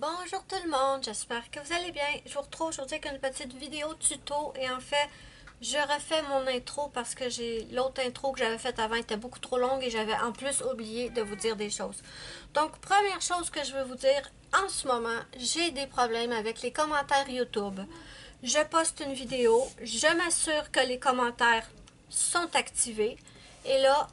Bonjour tout le monde, j'espère que vous allez bien. Je vous retrouve aujourd'hui avec une petite vidéo tuto et en fait, je refais mon intro parce que l'autre intro que j'avais faite avant était beaucoup trop longue et j'avais en plus oublié de vous dire des choses. Donc, première chose que je veux vous dire, en ce moment, j'ai des problèmes avec les commentaires YouTube. Je poste une vidéo, je m'assure que les commentaires sont activés et là,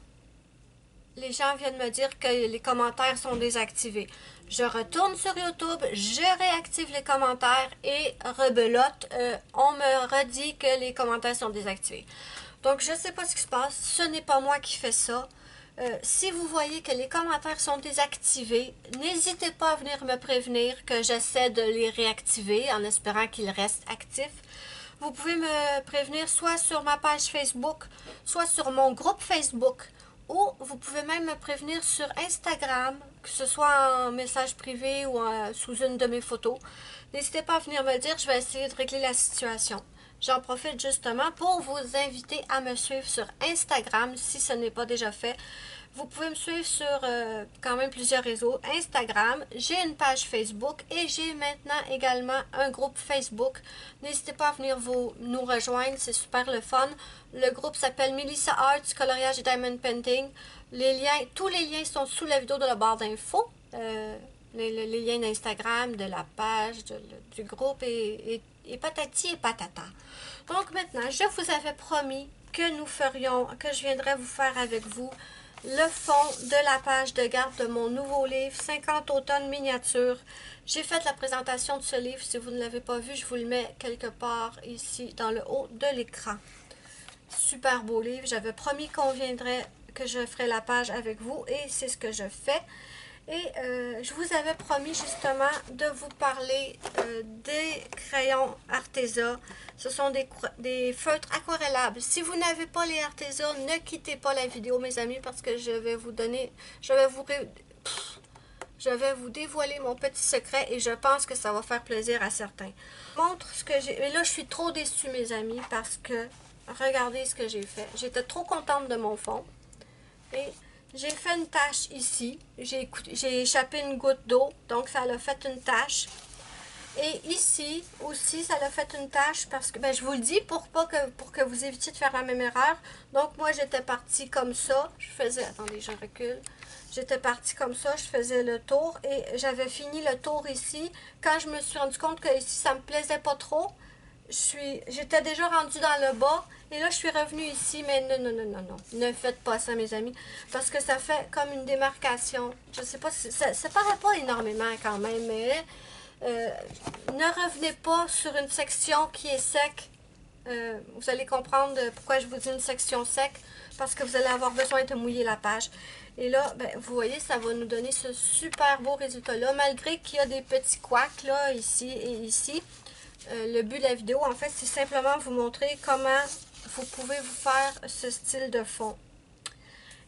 les gens viennent me dire que les commentaires sont désactivés. Je retourne sur YouTube, je réactive les commentaires et rebelote, on me redit que les commentaires sont désactivés. Donc, je ne sais pas ce qui se passe. Ce n'est pas moi qui fais ça. Si vous voyez que les commentaires sont désactivés, n'hésitez pas à venir me prévenir que j'essaie de les réactiver en espérant qu'ils restent actifs. Vous pouvez me prévenir soit sur ma page Facebook, soit sur mon groupe Facebook. Ou vous pouvez même me prévenir sur Instagram, que ce soit en message privé ou sous une de mes photos. N'hésitez pas à venir me le dire, je vais essayer de régler la situation. J'en profite justement pour vous inviter à me suivre sur Instagram si ce n'est pas déjà fait. Vous pouvez me suivre sur quand même plusieurs réseaux. Instagram, j'ai une page Facebook et j'ai maintenant également un groupe Facebook. N'hésitez pas à venir nous rejoindre, c'est super le fun. Le groupe s'appelle Melissa Arts, Coloriage et Diamond Painting. Tous les liens sont sous la vidéo de la barre d'infos. Les liens d'Instagram, de la page, du groupe et patati et patata. Donc maintenant, je vous avais promis que je viendrais vous faire avec vous le fond de la page de garde de mon nouveau livre 50 automnes miniatures. J'ai fait la présentation de ce livre. Si vous ne l'avez pas vu, je vous le mets quelque part ici dans le haut de l'écran. Super beau livre. J'avais promis que je ferais la page avec vous et c'est ce que je fais. Et je vous avais promis justement de vous parler des crayons Arteza. Ce sont des feutres aquarellables. Si vous n'avez pas les Arteza, ne quittez pas la vidéo, mes amis, parce que je vais vous dévoiler mon petit secret et je pense que ça va faire plaisir à certains. Je vous montre ce que j'ai. Et là, je suis trop déçue, mes amis, parce que regardez ce que j'ai fait. J'étais trop contente de mon fond. Et j'ai fait une tache ici. J'ai échappé une goutte d'eau, donc ça l'a fait une tache. Et ici aussi, ça l'a fait une tache parce que, je vous le dis pour que vous évitiez de faire la même erreur. Donc moi, j'étais partie comme ça. Attendez, je recule. J'étais partie comme ça, je faisais le tour et j'avais fini le tour ici. Quand je me suis rendu compte que ici, ça me plaisait pas trop, j'étais déjà rendue dans le bas et là je suis revenue ici, mais non, ne faites pas ça, mes amis, parce que ça fait comme une démarcation. Je sais pas si ça paraît pas énormément quand même, mais ne revenez pas sur une section qui est sec. Vous allez comprendre pourquoi je vous dis une section sec, parce que vous allez avoir besoin de mouiller la page. Et là, vous voyez, ça va nous donner ce super beau résultat-là, malgré qu'il y a des petits couacs là, ici et ici. Le but de la vidéo, en fait, c'est simplement vous montrer comment vous pouvez vous faire ce style de fond.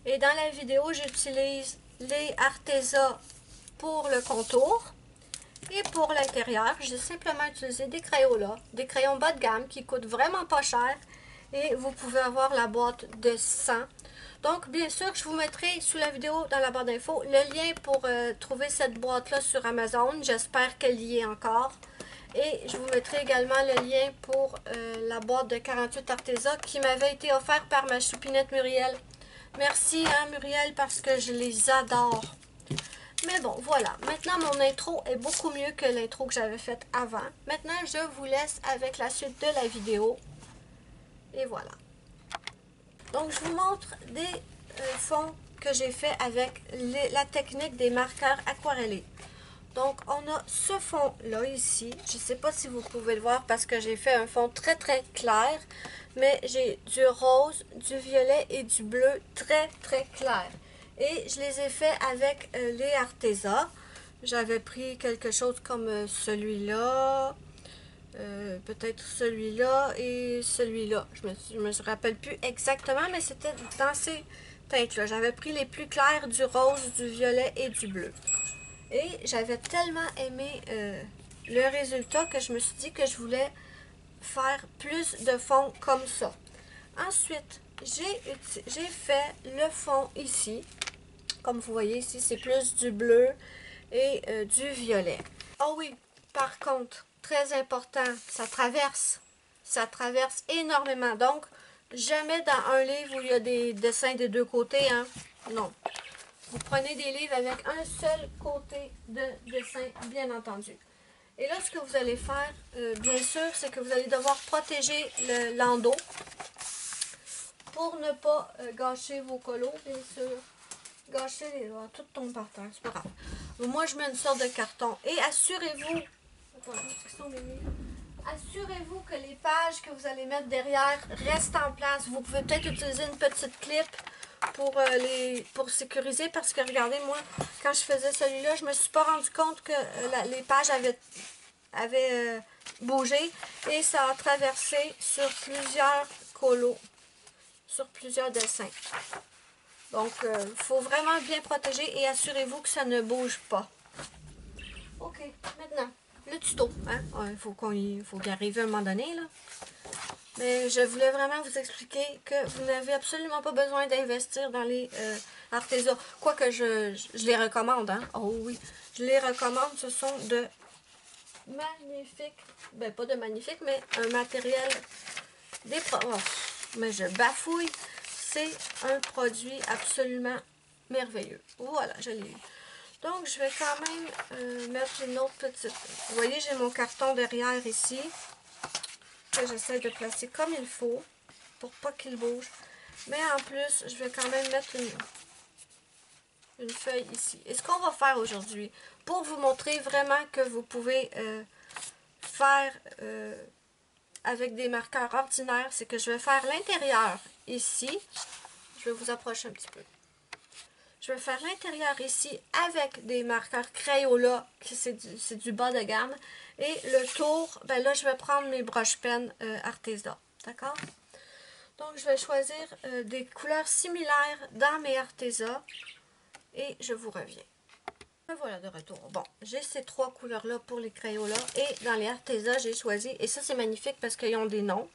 Et dans la vidéo, j'utilise les Arteza pour le contour. Et pour l'intérieur, j'ai simplement utilisé des crayons là, des crayons bas de gamme qui coûtent vraiment pas cher. Et vous pouvez avoir la boîte de 100. Donc, bien sûr, je vous mettrai sous la vidéo, dans la barre d'infos, le lien pour trouver cette boîte-là sur Amazon. J'espère qu'elle y est encore. Et je vous mettrai également le lien pour la boîte de 48 Arteza qui m'avait été offerte par ma choupinette Muriel. Merci, hein, Muriel, parce que je les adore. Mais bon, voilà. Maintenant, mon intro est beaucoup mieux que l'intro que j'avais faite avant. Maintenant, je vous laisse avec la suite de la vidéo. Et voilà. Donc, je vous montre des fonds que j'ai fait avec la technique des marqueurs aquarellés. Donc, on a ce fond-là ici. Je ne sais pas si vous pouvez le voir parce que j'ai fait un fond très, très clair. Mais j'ai du rose, du violet et du bleu très, très clair. Et je les ai fait avec les Arteza. J'avais pris quelque chose comme celui-là. Peut-être celui-là et celui-là. Je me rappelle plus exactement, mais c'était dans ces teintes-là. J'avais pris les plus clairs du rose, du violet et du bleu. Et j'avais tellement aimé le résultat que je me suis dit que je voulais faire plus de fond comme ça. Ensuite, j'ai fait le fond ici. Comme vous voyez ici, c'est plus du bleu et du violet. Oh oui, par contre, très important, ça traverse énormément. Donc, jamais dans un livre où il y a des dessins des deux côtés, hein. Non. Vous prenez des livres avec un seul côté de dessin, bien entendu. Et là, ce que vous allez faire, bien sûr, c'est que vous allez devoir protéger l'endos pour ne pas gâcher vos colos, bien sûr. Gâcher les doigts, tout tombe par terre, c'est pas grave. Moi, je mets une sorte de carton. Et assurez-vous, assurez-vous que les pages que vous allez mettre derrière restent en place. Vous pouvez peut-être utiliser une petite clip pour sécuriser, parce que regardez, moi, quand je faisais celui-là, je me suis pas rendu compte que les pages avaient bougé et ça a traversé sur plusieurs colos, sur plusieurs dessins. Donc, il faut vraiment bien protéger et assurez-vous que ça ne bouge pas. OK, maintenant, le tuto. Hein? Il faut y arriver à un moment donné, là. Mais je voulais vraiment vous expliquer que vous n'avez absolument pas besoin d'investir dans les Arteza. Quoique je les recommande, hein. Oh oui, je les recommande. Ce sont de magnifiques, ben pas de magnifiques, mais un matériel mais je bafouille. C'est un produit absolument merveilleux. Voilà, je l'ai eu. Donc, je vais quand même mettre une autre petite... Vous voyez, j'ai mon carton derrière ici, que j'essaie de placer comme il faut, pour pas qu'il bouge. Mais en plus, je vais quand même mettre une feuille ici. Et ce qu'on va faire aujourd'hui, pour vous montrer vraiment que vous pouvez faire avec des marqueurs ordinaires, c'est que je vais faire l'intérieur ici. Je vais vous approcher un petit peu. Je vais faire l'intérieur ici avec des marqueurs Crayola, qui c'est du bas de gamme. Et le tour, ben là, je vais prendre mes broches-pennes Arteza. D'accord? Donc, je vais choisir des couleurs similaires dans mes Arteza. Et je vous reviens. Me voilà de retour. Bon, j'ai ces trois couleurs-là pour les Crayola. Et dans les Arteza, j'ai choisi, et ça c'est magnifique parce qu'ils ont des noms.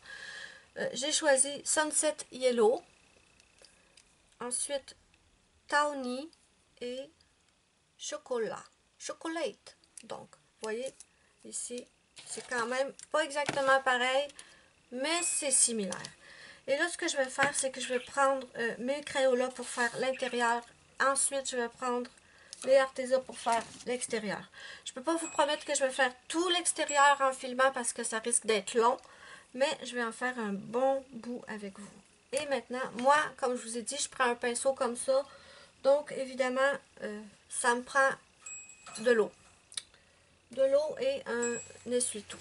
J'ai choisi Sunset Yellow. Ensuite, Tawny et Chocolate. Donc, vous voyez, ici, c'est quand même pas exactement pareil, mais c'est similaire. Et là, ce que je vais faire, c'est que je vais prendre mes Crayola pour faire l'intérieur. Ensuite, je vais prendre les Arteza pour faire l'extérieur. Je ne peux pas vous promettre que je vais faire tout l'extérieur en filmant parce que ça risque d'être long, mais je vais en faire un bon bout avec vous. Et maintenant, moi, comme je vous ai dit, je prends un pinceau comme ça. Donc, évidemment, ça me prend de l'eau. De l'eau et un essuie-tout.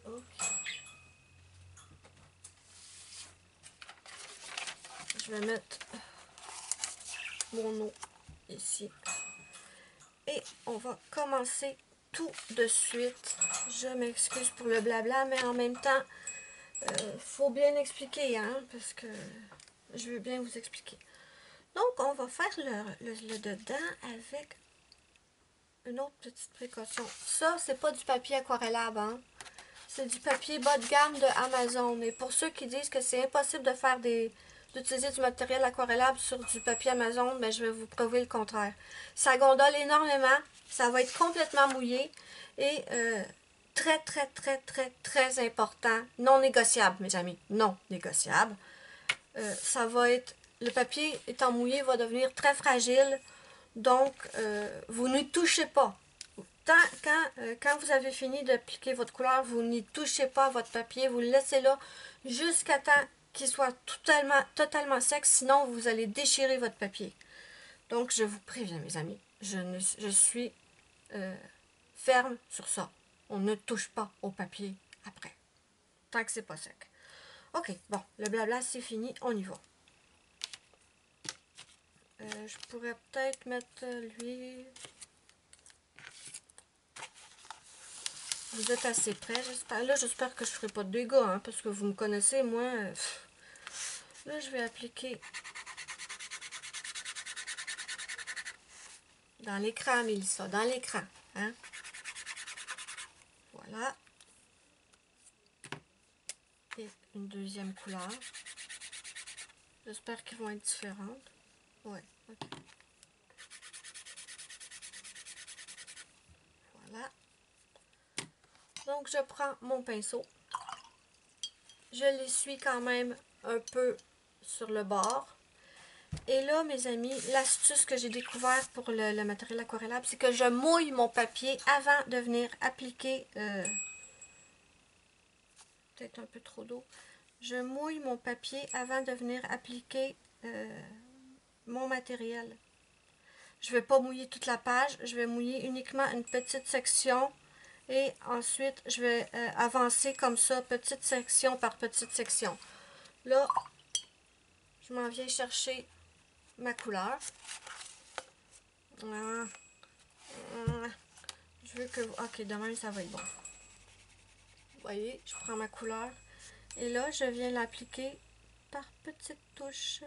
Okay. Je vais mettre mon eau ici. Et on va commencer tout de suite. Je m'excuse pour le blabla, mais en même temps, faut bien expliquer, hein, parce que je veux bien vous expliquer. Donc, on va faire le dedans avec une autre petite précaution. Ça, c'est pas du papier aquarellable, hein. C'est du papier bas de gamme de Amazon. Et pour ceux qui disent que c'est impossible de faire d'utiliser du matériel aquarellable sur du papier Amazon, ben, je vais vous prouver le contraire. Ça gondole énormément, ça va être complètement mouillé et très, très, très, très, très important, non négociable, mes amis, non négociable. Ça va être, le papier étant mouillé va devenir très fragile, donc vous ne touchez pas. Quand vous avez fini d'appliquer votre couleur, vous n'y touchez pas à votre papier, vous le laissez là jusqu'à temps qu'il soit totalement sec, sinon vous allez déchirer votre papier. Donc je vous préviens mes amis, je suis ferme sur ça. On ne touche pas au papier après, tant que c'est pas sec. Ok, bon, le blabla c'est fini, on y va. Je pourrais peut-être mettre l'huile. Vous êtes assez près, j'espère. Là, j'espère que je ne ferai pas de dégâts, hein, parce que vous me connaissez, moi. Là, je vais appliquer dans l'écran, Mélissa, dans l'écran. Hein? Voilà. Et une deuxième couleur. J'espère qu'ils vont être différentes. Ouais, ok. Donc, je prends mon pinceau. Je l'essuie quand même un peu sur le bord. Et là, mes amis, l'astuce que j'ai découvert pour le matériel aquarellable, c'est que je mouille mon papier avant de venir appliquer... peut-être un peu trop d'eau. Je mouille mon papier avant de venir appliquer mon matériel. Je ne vais pas mouiller toute la page, je vais mouiller uniquement une petite section et ensuite je vais avancer comme ça, petite section par petite section. Là, je m'en viens chercher ma couleur. Je veux que... Ok, demain ça va être bon. Vous voyez, je prends ma couleur et là, je viens l'appliquer par petites touches.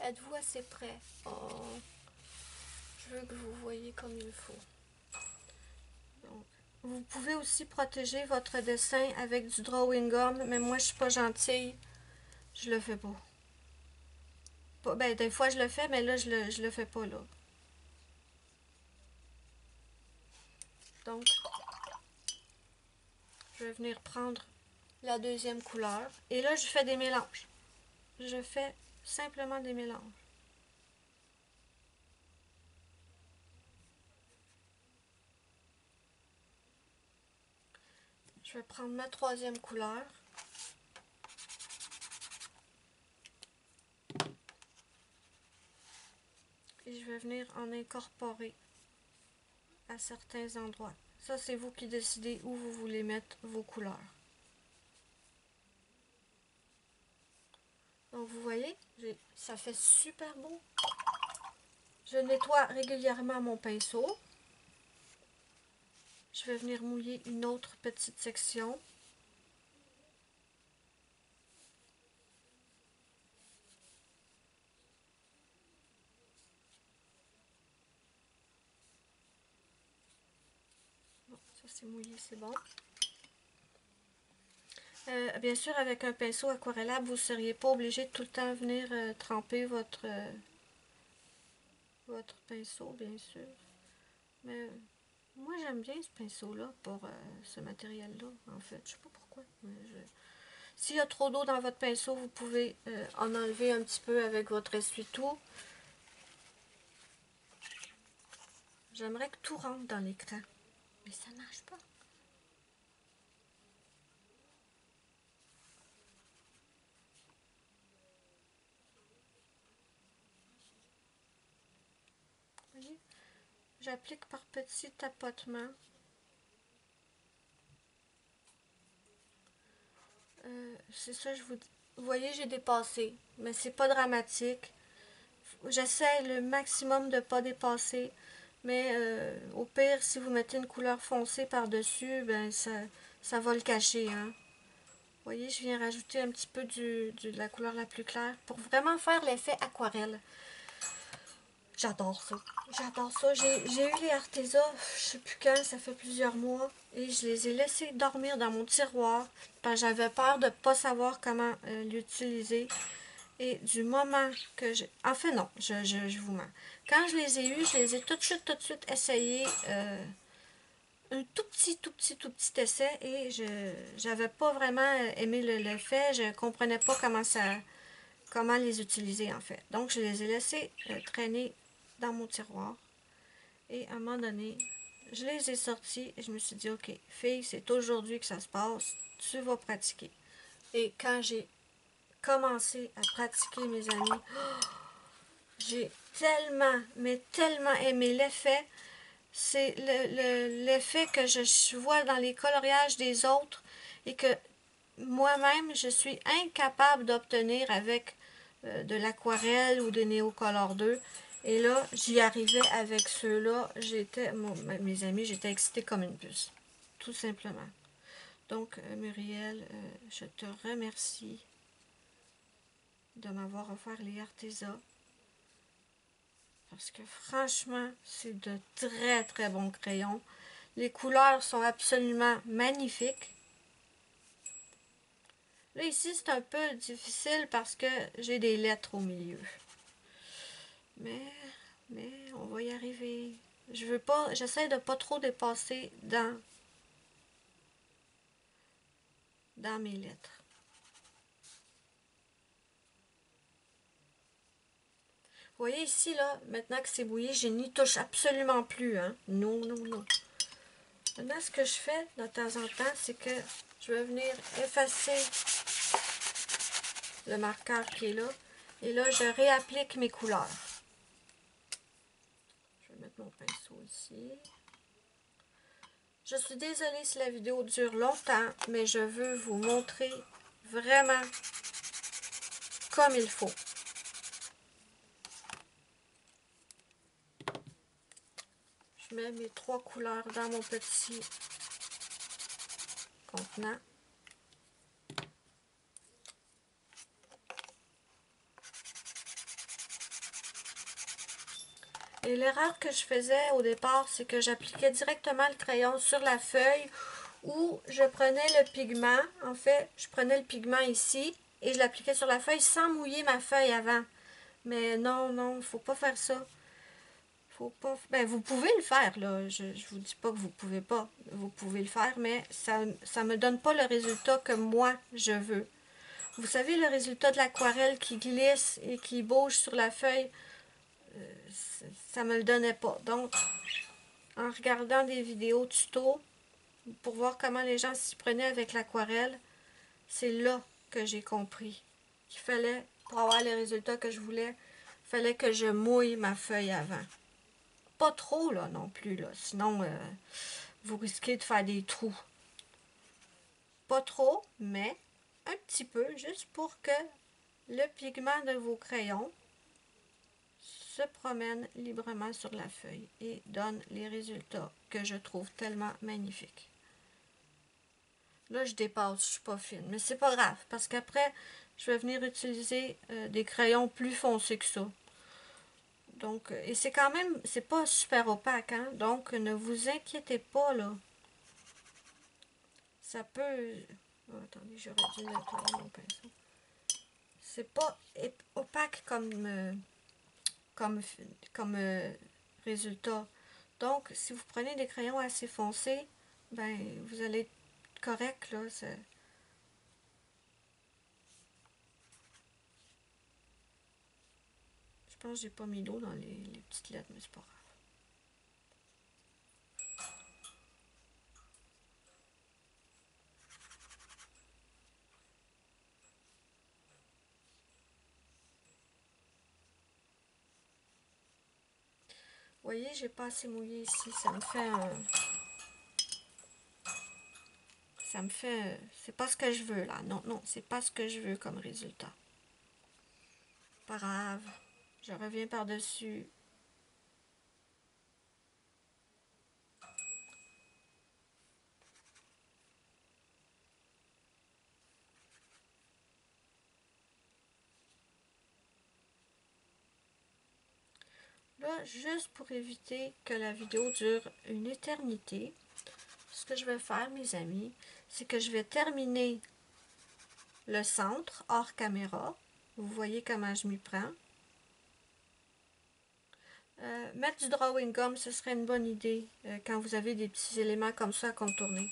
Êtes-vous assez près? Oh, je veux que vous voyez comme il faut. Donc, vous pouvez aussi protéger votre dessin avec du drawing gum, mais moi je suis pas gentille, je le fais pas. Ben, des fois je le fais, mais là je le fais pas là. Donc, je vais venir prendre la deuxième couleur et là je fais des mélanges. Je fais simplement des mélanges. Je vais prendre ma troisième couleur. Et je vais venir en incorporer à certains endroits. Ça, c'est vous qui décidez où vous voulez mettre vos couleurs. Donc, vous voyez, ça fait super beau. Je nettoie régulièrement mon pinceau. Je vais venir mouiller une autre petite section. Bon, ça c'est mouillé, c'est bon. Bien sûr, avec un pinceau aquarellable, vous ne seriez pas obligé de tout le temps venir tremper votre pinceau, bien sûr. Mais moi, j'aime bien ce pinceau-là pour ce matériel-là, en fait. Je sais pas pourquoi. S'il y a trop d'eau dans votre pinceau, vous pouvez en enlever un petit peu avec votre essuie-tout. J'aimerais que tout rentre dans l'écran, mais ça ne marche pas. Vous voyez? J'applique par petits tapotements. C'est ça, vous voyez, j'ai dépassé, mais c'est pas dramatique. J'essaie le maximum de pas dépasser, mais au pire, si vous mettez une couleur foncée par-dessus, ben ça va le cacher. Hein. Vous voyez, je viens rajouter un petit peu de la couleur la plus claire pour vraiment faire l'effet aquarelle. J'adore ça. J'adore ça. J'ai eu les Arteza, je sais plus quand, ça fait plusieurs mois. Et je les ai laissés dormir dans mon tiroir. Parce que j'avais peur de ne pas savoir comment l'utiliser. Et du moment que j'ai... Enfin non, je vous mens. Quand je les ai eus, je les ai tout de suite essayés. Un tout petit essai. Et j'avais pas vraiment aimé l'effet. Je comprenais pas comment les utiliser en fait. Donc je les ai laissés traîner dans mon tiroir. Et à un moment donné, je les ai sortis et je me suis dit, ok, fille, c'est aujourd'hui que ça se passe, tu vas pratiquer. Et quand j'ai commencé à pratiquer, mes amis, j'ai tellement, mais tellement aimé l'effet. C'est l'effet que je vois dans les coloriages des autres et que moi-même, je suis incapable d'obtenir avec de l'aquarelle ou de Neocolor 2. Et là, j'y arrivais avec ceux-là. Mes amis, j'étais excitée comme une puce. Tout simplement. Donc, Muriel, je te remercie de m'avoir offert les Arteza. Parce que franchement, c'est de très bons crayons. Les couleurs sont absolument magnifiques. Là, ici, c'est un peu difficile parce que j'ai des lettres au milieu. Mais on va y arriver. Je veux pas, j'essaie de pas trop dépasser dans mes lettres. Vous voyez ici, là, maintenant que c'est bouilli, je n'y touche absolument plus, hein. Non, non, non. Maintenant, ce que je fais de temps en temps, c'est que je vais venir effacer le marqueur qui est là. Et là, je réapplique mes couleurs. Je vais mettre mon pinceau ici. Je suis désolée si la vidéo dure longtemps, mais je veux vous montrer vraiment comme il faut. Je mets mes 3 couleurs dans mon petit contenant. Et l'erreur que je faisais au départ, c'est que j'appliquais directement le crayon sur la feuille ou je prenais le pigment. En fait, je prenais le pigment ici et je l'appliquais sur la feuille sans mouiller ma feuille avant. Mais non, non, il ne faut pas faire ça. Faut pas... Ben, vous pouvez le faire, là. Je vous dis pas que vous pouvez pas. Vous pouvez le faire, mais ça me donne pas le résultat que moi, je veux. Vous savez, le résultat de l'aquarelle qui glisse et qui bouge sur la feuille, ça me le donnait pas. Donc, en regardant des vidéos tuto pour voir comment les gens s'y prenaient avec l'aquarelle, c'est là que j'ai compris qu'il fallait, pour avoir les résultats que je voulais, il fallait que je mouille ma feuille avant. Pas trop, là, non plus, là. Sinon, vous risquez de faire des trous. Pas trop, mais un petit peu, juste pour que le pigment de vos crayons se promène librement sur la feuille et donne les résultats que je trouve tellement magnifiques. Là, je dépasse, je suis pas fine, mais c'est pas grave, parce qu'après, je vais venir utiliser des crayons plus foncés que ça. Donc, et c'est quand même, c'est pas super opaque, hein? Donc, ne vous inquiétez pas, là. Ça peut... Oh, attendez, j'aurais dû nettoyer mon pinceau. C'est pas opaque comme résultat. Donc, si vous prenez des crayons assez foncés, ben, vous allez être correct, là. Je pense que j'ai pas mis d'eau dans les petites lettres, mais c'est pas grave. Vous voyez, j'ai pas assez mouillé ici. Ça me fait un... Ça me fait... C'est pas ce que je veux, là. Non, non, c'est pas ce que je veux comme résultat. Pas grave. Je reviens par-dessus. Là, juste pour éviter que la vidéo dure une éternité, ce que je vais faire, mes amis, c'est que je vais terminer le centre hors caméra. Vous voyez comment je m'y prends. Mettre du drawing gum, ce serait une bonne idée quand vous avez des petits éléments comme ça à contourner.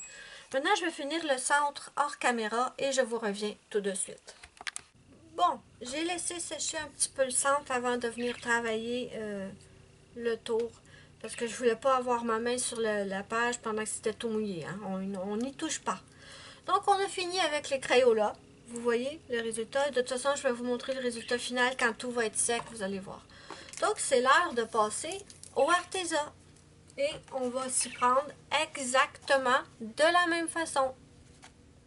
Maintenant, je vais finir le centre hors caméra et je vous reviens tout de suite. Bon, j'ai laissé sécher un petit peu le centre avant de venir travailler le tour. Parce que je voulais pas avoir ma main sur la page pendant que c'était tout mouillé. Hein. On n'y touche pas. Donc, on a fini avec les Crayolas. Vous voyez le résultat. De toute façon, je vais vous montrer le résultat final quand tout va être sec. Vous allez voir. Donc, c'est l'heure de passer au Arteza. Et on va s'y prendre exactement de la même façon.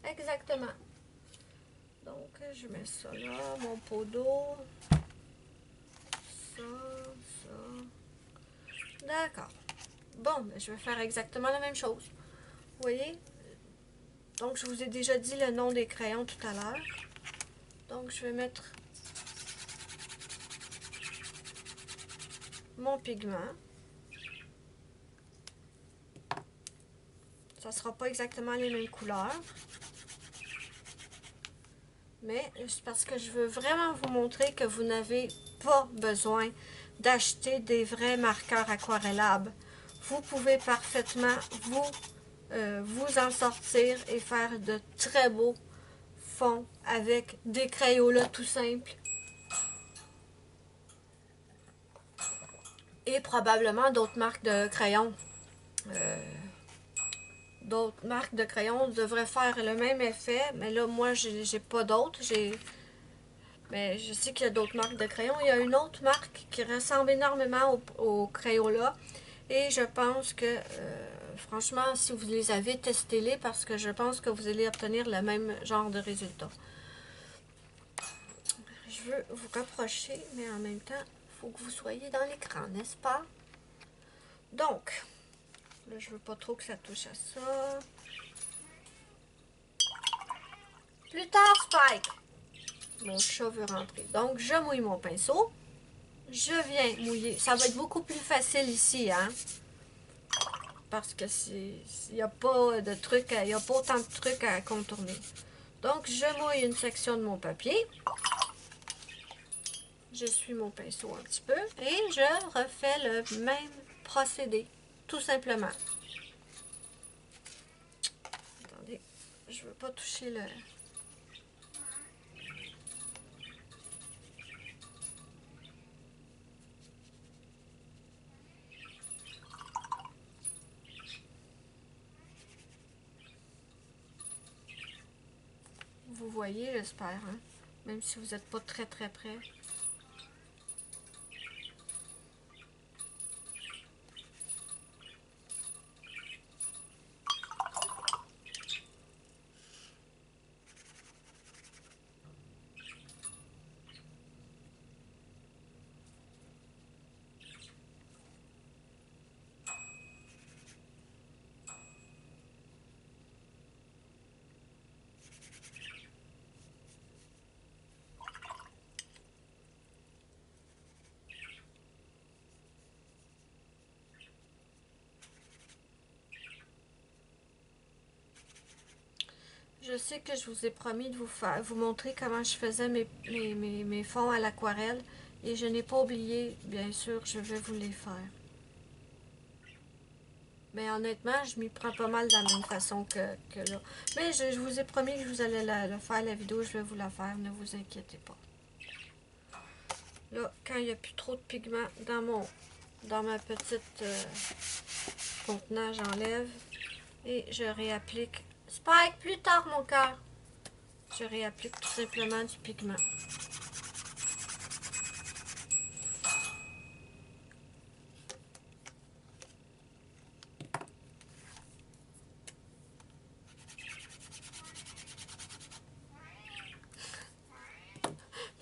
Exactement. Donc, je mets ça là, mon pot d'eau. Ça, ça. D'accord. Bon, ben, je vais faire exactement la même chose. Vous voyez? Donc, je vous ai déjà dit le nom des crayons tout à l'heure. Donc, je vais mettre mon pigment. Ça ne sera pas exactement les mêmes couleurs. Mais c'est parce que je veux vraiment vous montrer que vous n'avez pas besoin d'acheter des vrais marqueurs aquarellables vous pouvez parfaitement vous en sortir et faire de très beaux fonds avec des Crayolas tout simples. Et probablement d'autres marques de crayons. D'autres marques de crayons devraient faire le même effet, mais là, moi, j'ai pas d'autres. Mais je sais qu'il y a d'autres marques de crayons. Il y a une autre marque qui ressemble énormément au Crayola. Et je pense que, franchement, si vous les avez, testez-les parce que je pense que vous allez obtenir le même genre de résultat. Je veux vous rapprocher, mais en même temps, il faut que vous soyez dans l'écran, n'est-ce pas? Donc, là, je veux pas trop que ça touche à ça. Plus tard, Spike! Mon chat veut rentrer. Donc, je mouille mon pinceau. Je viens mouiller. Ça va être beaucoup plus facile ici, hein? Parce que il n'y a pas de trucs, il n'y a pas autant de trucs à contourner. Donc, je mouille une section de mon papier. Je suis mon pinceau un petit peu. Et je refais le même procédé. Tout simplement. Attendez, je ne veux pas toucher le... Vous voyez, j'espère, hein? Même si vous n'êtes pas très près. Je sais que je vous ai promis de vous montrer comment je faisais mes fonds à l'aquarelle et je n'ai pas oublié, bien sûr, je vais vous les faire. Mais honnêtement, je m'y prends pas mal de la même façon que là. Mais je vous ai promis que je vous allais le faire, la vidéo, je vais vous la faire, ne vous inquiétez pas. Là, quand il n'y a plus trop de pigments dans ma petite contenant, j'enlève et je réapplique. Spike, plus tard mon cœur! Je réapplique tout simplement du pigment.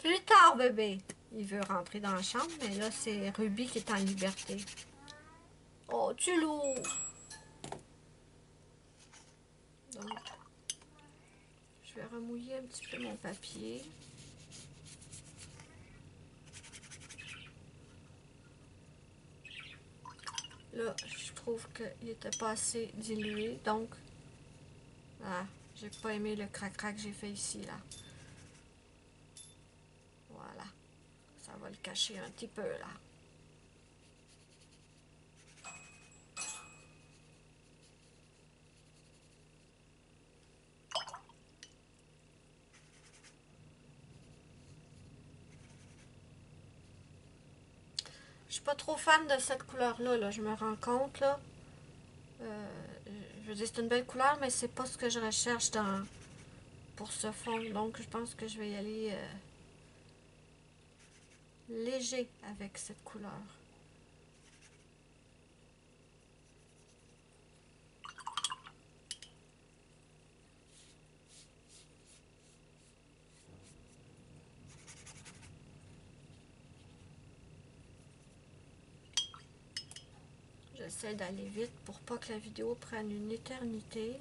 Plus tard, bébé! Il veut rentrer dans la chambre, mais là, c'est Ruby qui est en liberté. Oh, tu lourd! Donc, je vais remouiller un petit peu mon papier. Là, je trouve qu'il n'était pas assez dilué, donc, ah, j'ai pas aimé le crac-crac que j'ai fait ici, là. Voilà. Ça va le cacher un petit peu, là. Je suis pas trop fan de cette couleur-là, là, je me rends compte, là. Je veux dire, c'est une belle couleur, mais c'est pas ce que je recherche pour ce fond. Donc, je pense que je vais y aller léger avec cette couleur. J'essaie d'aller vite pour pas que la vidéo prenne une éternité.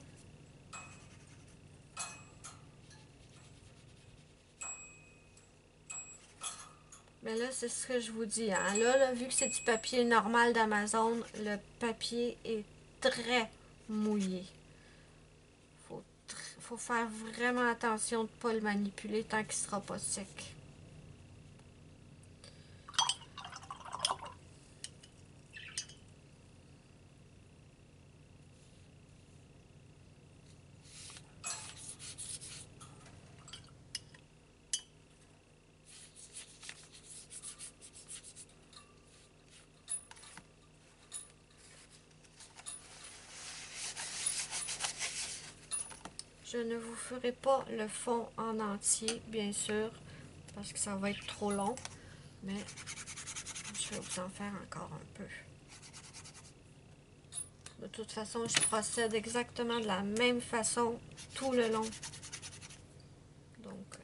Mais là, c'est ce que je vous dis. Hein. Là, vu que c'est du papier normal d'Amazon, le papier est très mouillé. Faut faire vraiment attention de ne pas le manipuler tant qu'il ne sera pas sec. Je ne vous ferai pas le fond en entier, bien sûr, parce que ça va être trop long, mais je vais vous en faire encore un peu. De toute façon, je procède exactement de la même façon tout le long. Donc,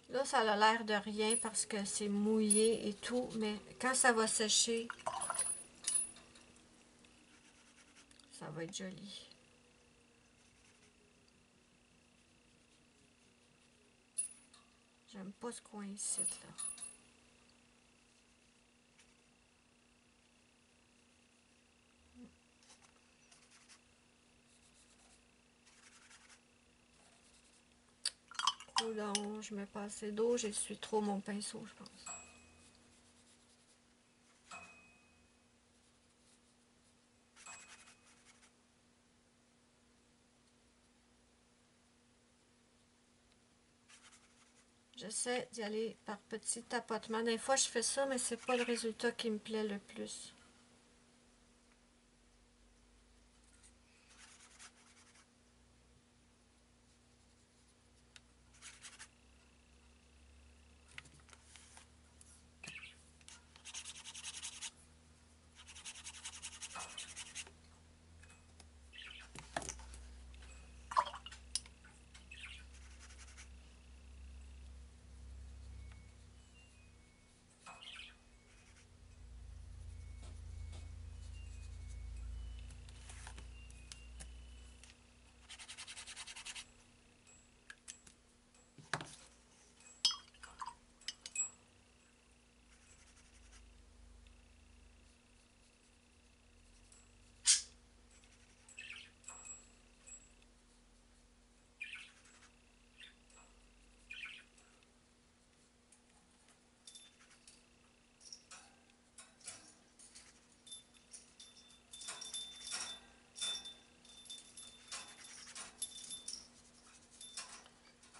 là, ça a l'air de rien parce que c'est mouillé et tout, mais quand ça va sécher, ça va être joli. J'aime pas ce coin ici, là. Coudonc, je mets pas assez d'eau, j'essuie trop mon pinceau, je pense. J'essaie d'y aller par petits tapotements. Des fois, je fais ça, mais c'est pas le résultat qui me plaît le plus.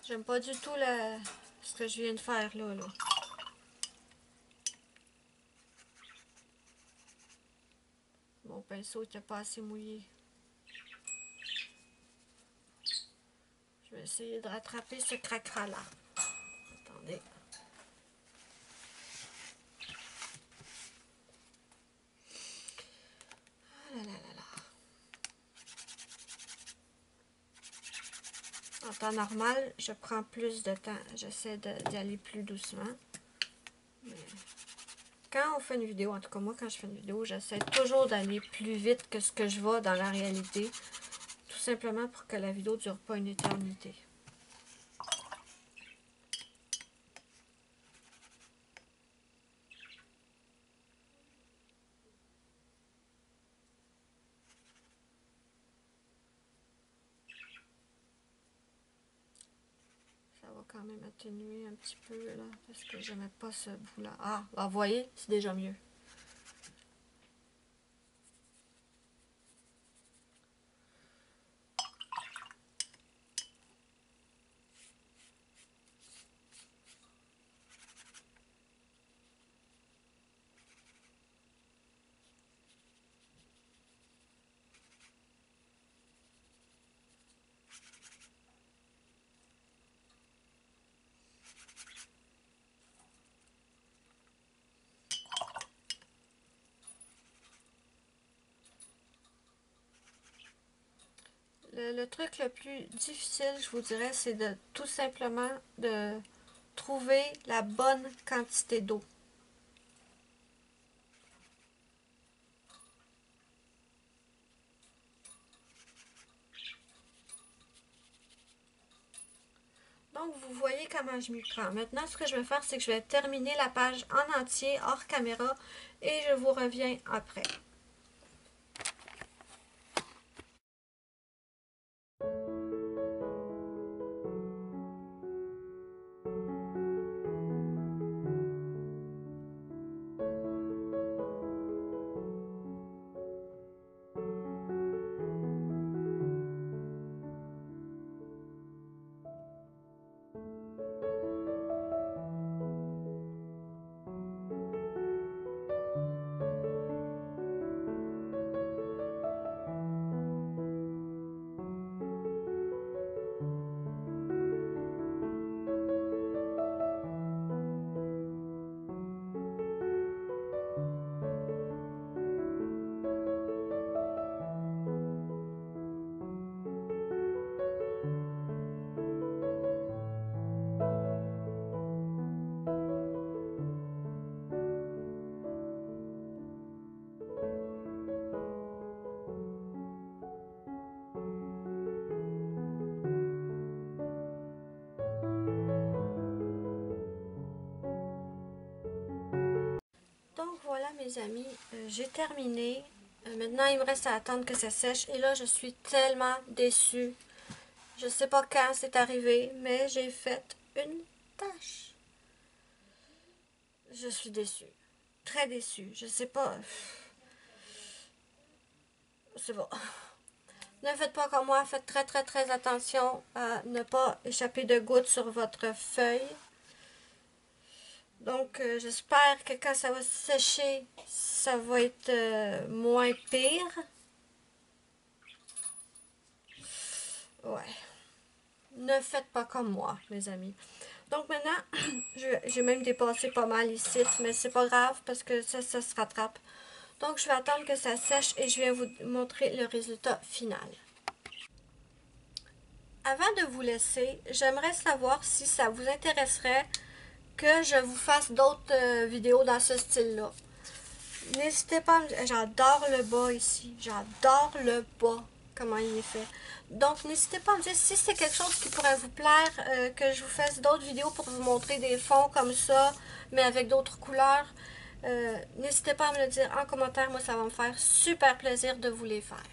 J'aime pas du tout ce que je viens de faire là. Mon pinceau n'était pas assez mouillé. Je vais essayer de rattraper ce cracra-là. Attendez. Ah là là là là. En temps normal, je prends plus de temps. J'essaie d'y aller plus doucement. Mais quand on fait une vidéo, en tout cas moi quand je fais une vidéo, j'essaie toujours d'aller plus vite que ce que je vais dans la réalité. Tout simplement pour que la vidéo ne dure pas une éternité. Ça va quand même atténuer un petit peu là, parce que je n'aimais pas ce bout-là. Ah, vous voyez, c'est déjà mieux. Le truc le plus difficile, je vous dirais, c'est de tout simplement de trouver la bonne quantité d'eau. Donc, vous voyez comment je m'y prends. Maintenant, ce que je vais faire, c'est que je vais terminer la page en entier, hors caméra, et je vous reviens après. mes amis, j'ai terminé. Maintenant, il me reste à attendre que ça sèche. Et là, je suis tellement déçue. Je sais pas quand c'est arrivé, mais j'ai fait une tache. Je suis déçue. Très déçue. Je sais pas. C'est bon. Ne faites pas comme moi. Faites très très très attention à ne pas échapper de gouttes sur votre feuille. Donc, j'espère que quand ça va sécher, ça va être moins pire. Ouais. Ne faites pas comme moi, mes amis. Donc maintenant, j'ai même dépassé pas mal ici, mais c'est pas grave parce que ça se rattrape. Donc, je vais attendre que ça sèche et je vais vous montrer le résultat final. Avant de vous laisser, j'aimerais savoir si ça vous intéresserait que je vous fasse d'autres vidéos dans ce style-là. N'hésitez pas à me dire, j'adore le bas ici, j'adore le bas, comment il est fait. Donc, n'hésitez pas à me dire si c'est quelque chose qui pourrait vous plaire, que je vous fasse d'autres vidéos pour vous montrer des fonds comme ça, mais avec d'autres couleurs. N'hésitez pas à me le dire en commentaire, moi ça va me faire super plaisir de vous les faire.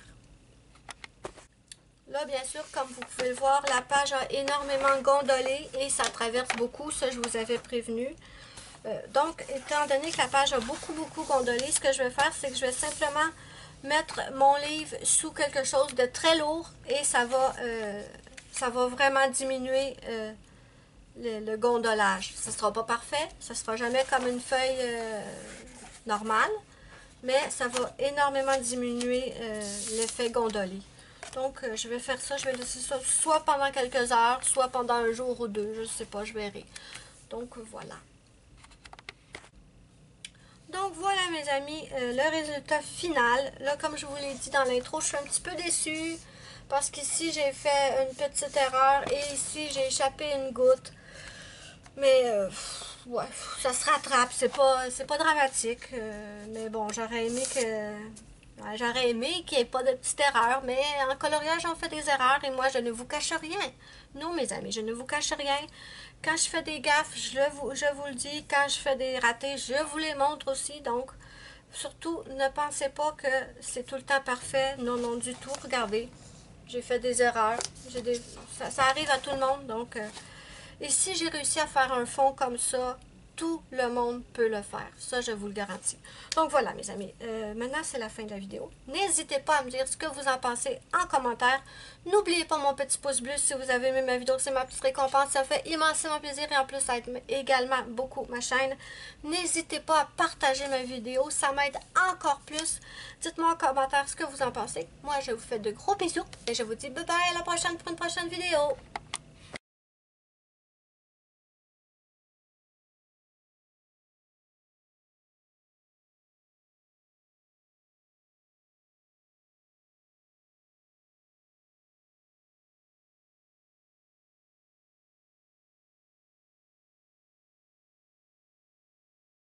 Là, bien sûr, comme vous pouvez le voir, la page a énormément gondolé et ça traverse beaucoup, ça je vous avais prévenu. Donc, étant donné que la page a beaucoup gondolé, ce que je vais faire, c'est que je vais simplement mettre mon livre sous quelque chose de très lourd et ça va vraiment diminuer le gondolage. Ça ne sera pas parfait, ça ne sera jamais comme une feuille normale, mais ça va énormément diminuer l'effet gondolé. Donc, je vais faire ça, je vais laisser ça soit pendant quelques heures, soit pendant un jour ou deux, je ne sais pas, je verrai. Donc, voilà. Donc voilà mes amis, le résultat final. Là, comme je vous l'ai dit dans l'intro, je suis un petit peu déçue parce qu'ici j'ai fait une petite erreur et ici j'ai échappé une goutte. Mais ouais, ça se rattrape, c'est pas dramatique. Mais bon, j'aurais aimé qu'il n'y ait pas de petite erreur, mais en coloriage on fait des erreurs et moi je ne vous cache rien. Non mes amis, je ne vous cache rien. Quand je fais des gaffes, je vous le dis. Quand je fais des ratés, je vous les montre aussi. Donc, surtout, ne pensez pas que c'est tout le temps parfait. Non, non, du tout. Regardez, j'ai fait des erreurs. Ça arrive à tout le monde. Donc, et si j'ai réussi à faire un fond comme ça, tout le monde peut le faire. Ça, je vous le garantis. Donc voilà, mes amis. Maintenant, c'est la fin de la vidéo. N'hésitez pas à me dire ce que vous en pensez en commentaire. N'oubliez pas mon petit pouce bleu si vous avez aimé ma vidéo. C'est ma petite récompense. Ça fait immensément plaisir et en plus, ça aide également beaucoup ma chaîne. N'hésitez pas à partager ma vidéo. Ça m'aide encore plus. Dites-moi en commentaire ce que vous en pensez. Moi, je vous fais de gros bisous et je vous dis bye bye à la prochaine pour une prochaine vidéo.